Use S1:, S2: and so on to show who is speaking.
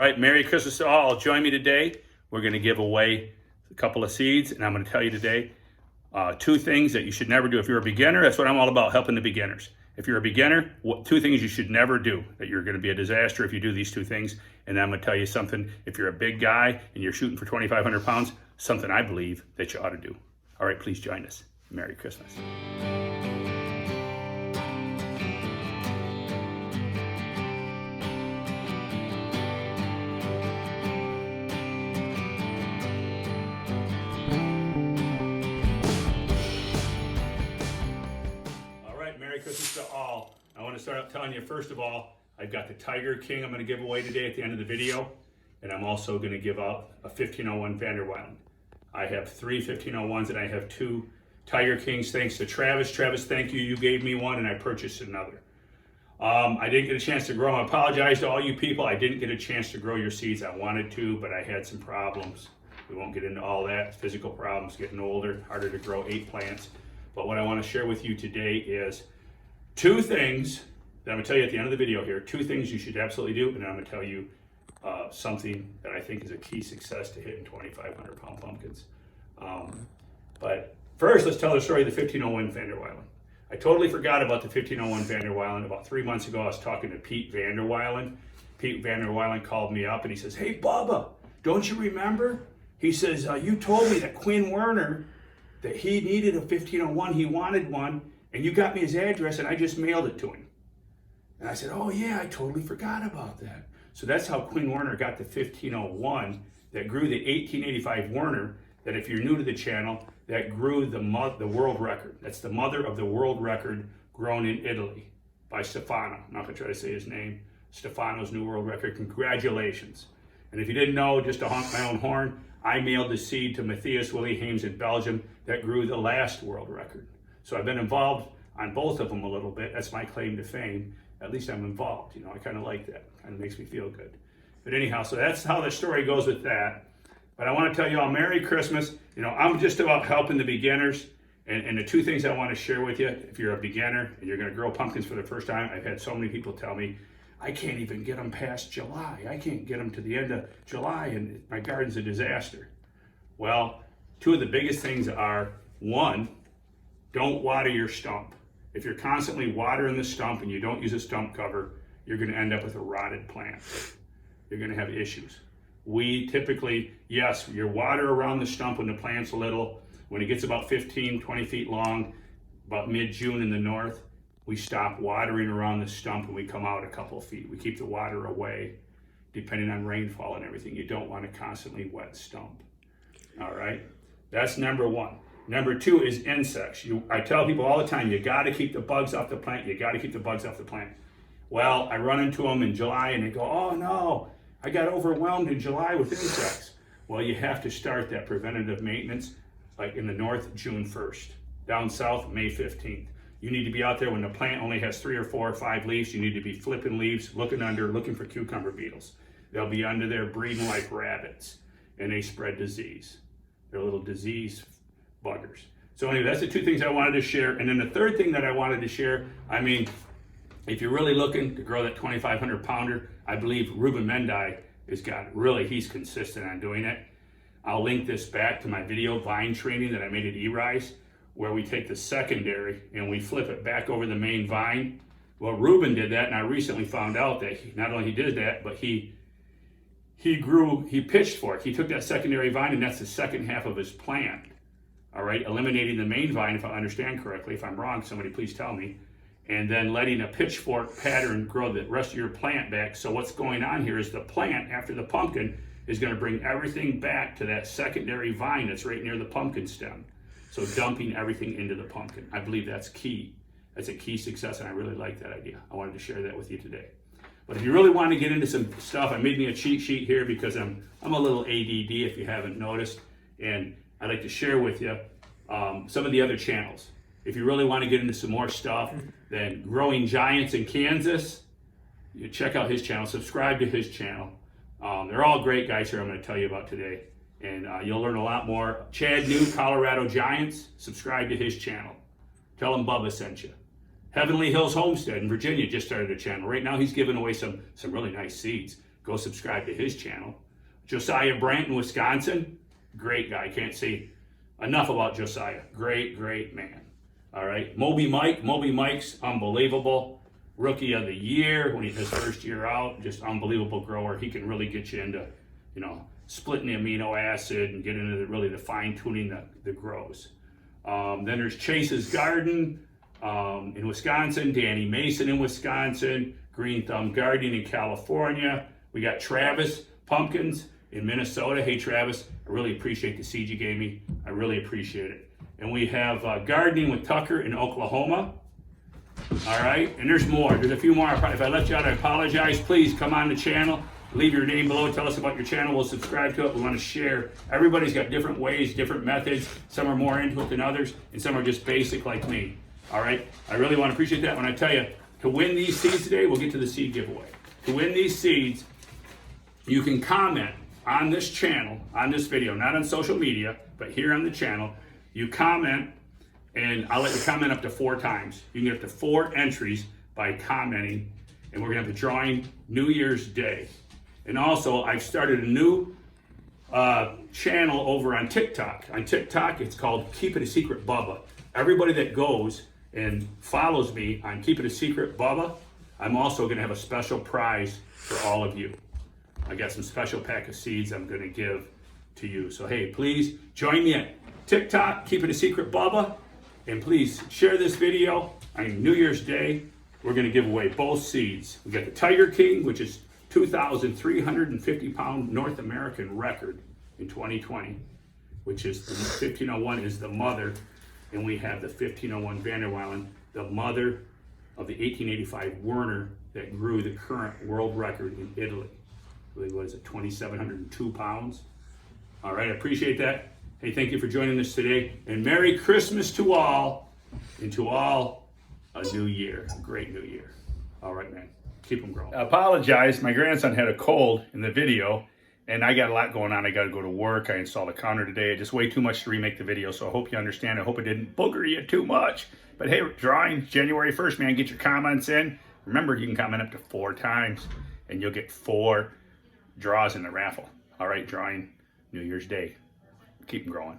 S1: All right, Merry Christmas to all. Join me today. We're going to give away a couple of seeds, and I'm going to tell you today two things that you should never do. If you're a beginner, that's what I'm all about, helping the beginners. If you're a beginner, two things you should never do, that you're going to be a disaster if you do these two things. And I'm going to tell you something, if you're a big guy and you're shooting for 2,500 pounds, something I believe that you ought to do. All right, please join us. Merry Christmas. Merry Christmas to all. I want to start out telling you, first of all, I've got the Tiger King I'm going to give away today at the end of the video, and I'm also going to give out a 1501 van der Weylen. I have 3 1501s and I have 2 Tiger Kings, thanks to Travis. Travis, thank you. You gave me one and I purchased another. I didn't get a chance to grow them. I apologize to all you people. I didn't get a chance to grow your seeds. I wanted to, but I had some problems. We won't get into all that. Physical problems, getting older, harder to grow 8 plants. But what I want to share with you today is 2 things that I'm going to tell you at the end of the video here. 2 things you should absolutely do, and then I'm going to tell you something that I think is a key success to hitting 2,500 pound pumpkins. But first, let's tell the story of the 1501 van der Weylen. I totally forgot about the 1501 van der Weylen. About 3 months ago, I was talking to Pete van der Weylen. Pete van der Weylen called me up and he says, "Hey, Bubba, don't you remember?" He says, "You told me that Quinn Werner, that he needed a 1501, he wanted one, and you got me his address and I just mailed it to him." And I said, "Oh yeah, I totally forgot about that." So that's how Quinn Werner got the 1501 that grew the 1885 Werner, that if you're new to the channel, that grew the world record. That's the mother of the world record grown in Italy by Stefano. I'm not gonna try to say his name. Stefano's new world record, congratulations. And if you didn't know, just to honk my own horn, I mailed the seed to Matthias Willie Hames in Belgium that grew the last world record. So I've been involved on both of them a little bit. That's my claim to fame. At least I'm involved. You know, I kind of like that. Kind of makes me feel good. But anyhow, so that's how the story goes with that. But I want to tell you all Merry Christmas. You know, I'm just about helping the beginners. And the 2 things I want to share with you, if you're a beginner and you're going to grow pumpkins for the first time, I've had so many people tell me, "I can't even get them past July. I can't get them to the end of July and my garden's a disaster." Well, 2 of the biggest things are, 1, don't water your stump. If you're constantly watering the stump and you don't use a stump cover, you're going to end up with a rotted plant. You're going to have issues. We typically, yes, you water around the stump when the plant's little. When it gets about 15, 20 feet long, about mid-June in the north, we stop watering around the stump and we come out a couple of feet. We keep the water away, depending on rainfall and everything. You don't want to constantly wet stump. All right, that's number 1. Number 2 is insects. I tell people all the time, you got to keep the bugs off the plant. You got to keep the bugs off the plant. Well, I run into them in July and they go, "Oh no, I got overwhelmed in July with insects." Well, you have to start that preventative maintenance, like in the north, June 1st. Down south, May 15th. You need to be out there when the plant only has 3 or 4 or 5 leaves. You need to be flipping leaves, looking under, looking for cucumber beetles. They'll be under there breeding like rabbits, and they spread disease. They're little disease buggers. So anyway, that's the 2 things I wanted to share. And then the 3rd thing that I wanted to share, I mean, if you're really looking to grow that 2,500 pounder, I believe Ruben Mendai he's consistent on doing it. I'll link this back to my video vine training that I made at eRise, where we take the secondary and we flip it back over the main vine. Well, Ruben did that, and I recently found out that not only he did that, but he pitchfork. He took that secondary vine, and that's the second half of his plant. All right, eliminating the main vine, if I understand correctly. If I'm wrong, somebody please tell me. And then letting a pitchfork pattern grow the rest of your plant back. So what's going on here is the plant, after the pumpkin, is going to bring everything back to that secondary vine that's right near the pumpkin stem. So dumping everything into the pumpkin. I believe that's key. That's a key success, and I really like that idea. I wanted to share that with you today. But if you really want to get into some stuff, I made me a cheat sheet here because I'm a little ADD, if you haven't noticed, and I'd like to share with you some of the other channels. If you really want to get into some more stuff, then Growing Giants in Kansas, you check out his channel, subscribe to his channel. They're all great guys here I'm going to tell you about today, and you'll learn a lot more. Chad New, Colorado Giants, subscribe to his channel. Tell him Bubba sent you. Heavenly Hills Homestead in Virginia just started a channel. Right now he's giving away some really nice seeds. go subscribe to his channel. Josiah Brandt in Wisconsin, great guy. Can't say enough about Josiah. Great, great man. All right. Moby Mike's unbelievable. Rookie of the year when his first year out, just unbelievable grower. He can really get you into, splitting the amino acid and get into really the fine tuning the grows. Then there's Chase's Garden in Wisconsin, Danny Mason in Wisconsin, Green Thumb Gardening in California. We got Travis Pumpkins in Minnesota. Hey Travis, I really appreciate the seed you gave me. I really appreciate it. And we have Gardening with Tucker in Oklahoma. All right, and there's more. There's a few more. If I left you out, I apologize. Please come on the channel. Leave your name below. Tell us about your channel. We'll subscribe to it. We want to share. Everybody's got different ways, different methods. Some are more into it than others, and some are just basic like me. All right, I really want to appreciate that. When I tell you to win these seeds today, we'll get to the seed giveaway. To win these seeds, you can comment on this channel, on this video, not on social media, but here on the channel. You comment, and I'll let you comment up to 4 times. You can get up to 4 entries by commenting, and we're gonna have the drawing New Year's Day. And also, I've started a new channel over on TikTok. On TikTok, it's called Keep It a Secret Bubba. Everybody that goes and follows me on Keep It a Secret Bubba, I'm also gonna have a special prize for all of you. I got some special pack of seeds I'm gonna give to you. So hey, please join me at TikTok, Keep It a Secret Bubba, and please share this video on New Year's Day. We're gonna give away both seeds. We got the Tiger King, which is 2,350 pound North American record in 2020, which is the 1501 is the mother, and we have the 1501 van der Weylen, the mother of the 1885 Werner that grew the current world record in Italy. I believe, what is it, 2,702 pounds? All right, I appreciate that. Hey, thank you for joining us today, and Merry Christmas to all, and to all a new year, a great new year. All right, man. Keep them growing. I apologize. My grandson had a cold in the video, and I got a lot going on. I got to go to work. I installed a counter today. Just way too much to remake the video, so I hope you understand. I hope it didn't booger you too much. But hey, drawing January 1st, man. Get your comments in. Remember, you can comment up to 4 times, and you'll get 4 draws in the raffle. All right, drawing New Year's Day. Keep them growing.